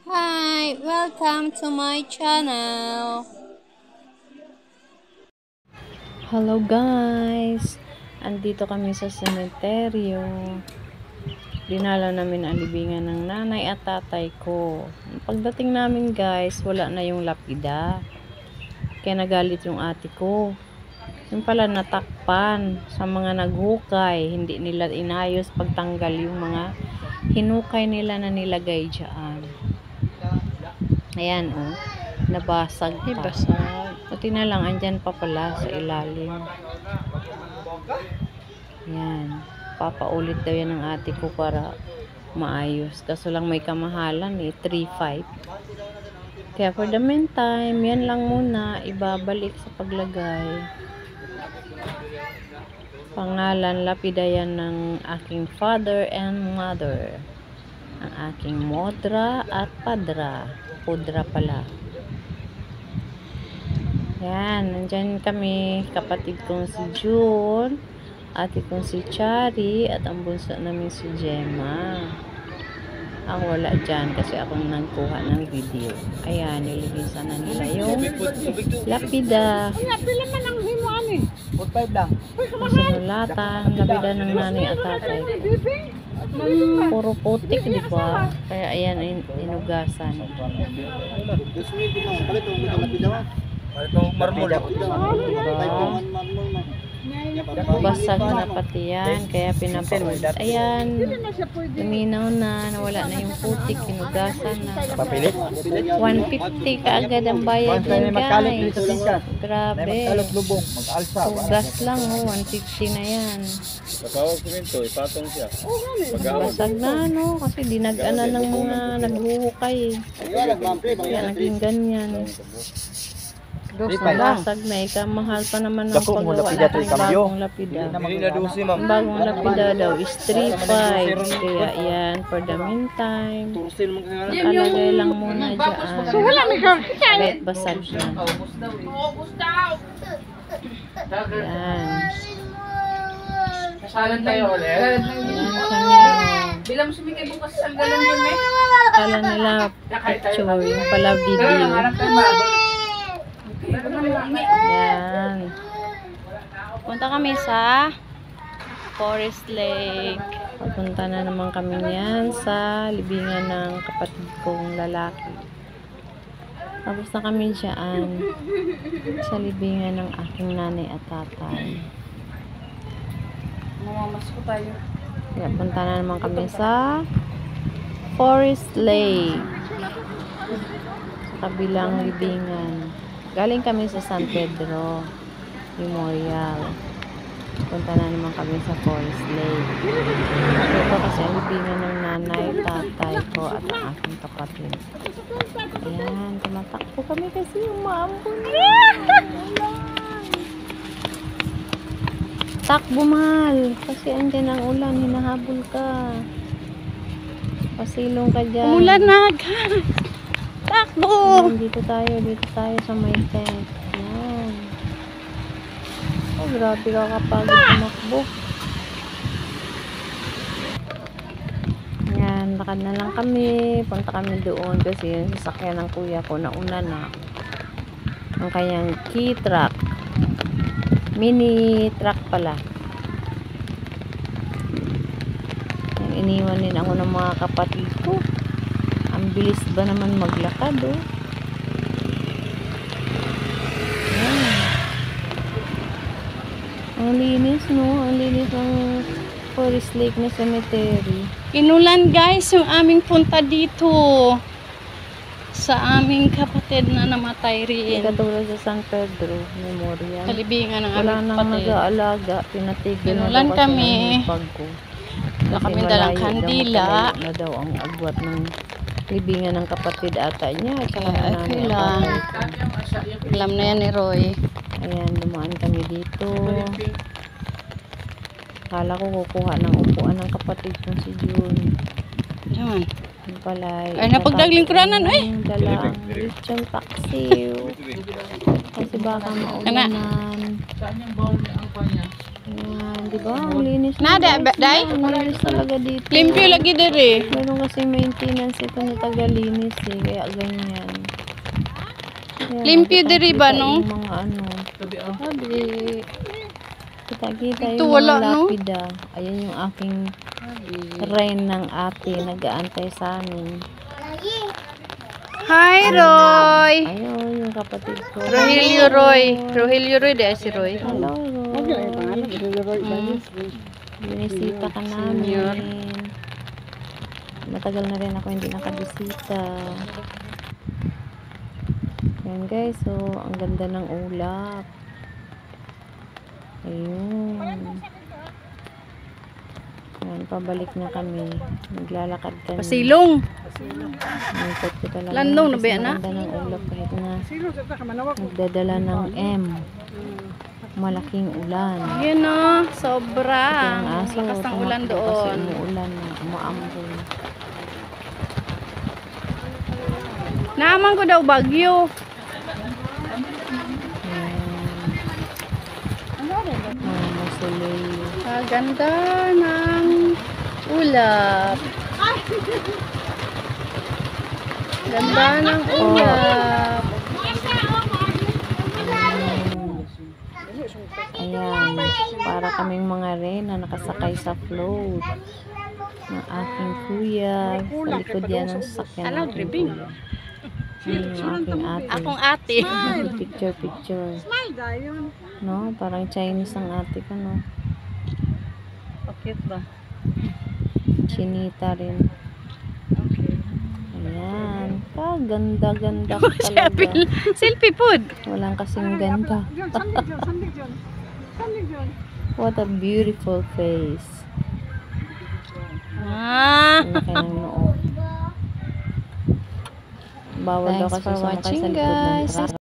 Hi, welcome to my channel. Hello guys! Andito kami sa sementeryo. Dinala namin ang libingan ng nanay at tatay ko. Pagdating namin guys, wala na yung lapida. Kaya nagalit yung ate ko. Yung pala natakpan sa mga naghukay. Hindi nila inayos pagtanggal yung mga hinukay nila na nilagay dyan. Ayan oh, nabasag pa. Buti na lang, andyan pa pala sa ilalim. Yan. Papaulit daw yan ng ate ko para maayos. Kaso lang may kamahalan eh, 3.5. Kaya for the meantime, yan lang muna. Ibabalik sa paglagay. Pangalan, lapida yan ng aking father and mother. Ang aking modra at padra. Pudra pala. Yan, nandyan kami, kapatid kong si June, ate kong si Chari, at ang bunso namin si Gemma. Ako wala dyan kasi ako nagkuha ng video. Ayan, nililisan na nila yung lapida. Ang sinulatan, lapida ng nanay at tatay. Puro putik, di ba? Kaya ayan, inugasan. Basag na pati yan, kaya pinapaulit. Ayan, luminaw na, nawala na yung putik, pinugasan na. 150 kaagad ang bayad yan guys. Grabe. Tugas lang oh, 150 na yan. Basag na no, kasi dinag-ana ng mga naghuhukay. Kaya naging ganyan. Basag na, ikamahal pa naman ang paggawa ng bagong lapida. Ang bagong lapida daw is 3.5. Kaya yan, for the meantime, nakalagay lang muna dyan. Kahit basag na. Yan. Kasalan tayo ulit. Yan kami. Bilang sumikay bukas sa galon yun eh. Kala nila picture, yung pala video. Yan. Punta kami sa Forest Lake. Papunta na naman kami yan sa libingan ng kapatid kong lalaki. Tapos na kami dyan sa libingan ng aking nanay at tatay. Mamamasko tayo. Kaya punta na naman kami sa Forest Lake. Sa kabilang libingan. Galing kami sa San Pedro Memorial. Punta na naman kami sa Forest Lake. Ito kasi ang libingan ng nanay, tatay ko at ang aking kapatid. Ayan, tumatakbo kami kasi umaambon na. Takbo mahal. Kasi andyan ang ulan, hinahabol ka. Pasilong ka dyan. Umulan na, takbo! Dito tayo sa may tent. Yan. Oh, grabe ka kapag tumakbo. Yan, lakad na lang kami. Punta kami doon kasi yung sasakyan ng kuya ko nauna na. Ang kanyang key truck. Mini truck pala. Iniwan din ako ng mga kapatid ko. Ang bilis ba naman maglakad oh. Ayan. Ang linis no. Ang linis ng Forest Lake na cemetery. Inulan guys yung aming punta dito sa aming kapatid na namatay rin. Katulad sa San Pedro Memorial. Kalibingan ng Wala aming nang kapatid. nag-aalaga. Pinatigil na Inulan daw kasi kami. ang pagko. Wala kami dalang Malayo kandila. na daw ang agwat ng libingan ng kapatid ata niya. Tsaka Kaya, nanay okay at lang. tatay ko. Alam na yan ni Roy. Ayan, dumaan kami dito. Akala ko kukuha ng upuan ng kapatid kong si June. Yan. Yung pala. Ay, napagdagling ko na nan, ay! Dalang lechon paksiw. Kasi baka maulanan. Saan yung bawal niya ang kanya? Ayan, di ba? Ang linis Nada, guys. day? Ang linis talaga dito. Limpyo lagi diri. Meron kasi maintenance ito na tagalinis eh. Kaya ganyan. Ayan, Limpyo nakikita diri ba, no? yung mga ano. Sabi. Kita-kita Ito yung wala, mga no? lapida. Ayan yung aking ren ng ate. Nag-aantay sa amin. Hi, Roy. Ayun, yung kapatid ko. Rogelio Roy. Rogelio Roy, di si Roy. Hello, Roy. Binisita ka namin. Matagal na rin ako hindi nakabisita. Ayan guys, so ang ganda ng ulap. Ayun. Ayan, pabalik na kami. Naglalakad kami. Pasilong. Nangkot ko talaga. Landong na ba Kasi yan, maganda ng ulap kahit na nagdadala ng M. Malaking ulan. Yun o, sobra. Ang aso, Lakas ng ulan tumakbo doon. Kasi umuulan, umaambon. Naaman ko daw bagyo. Masuloy. Ganda ng ulap. Ganda ng ulap. Ayan, para kaming mga rena nakasakay sa float ng aking kuya. Sa likod yan ang sasakyan ng aking kuya. Yung aking ate. Akong ate. Picture. No, parang Chinese ang ate ko, no? Cute ba? Chinita rin. Ayan. Ganda-ganda ka talaga. Selfie food. Walang kasing ganda. What a beautiful face. Ah. Ang laki ng noo. Bawal daw Thanks kasi for sumakay sa watching, likod ng guys. truck.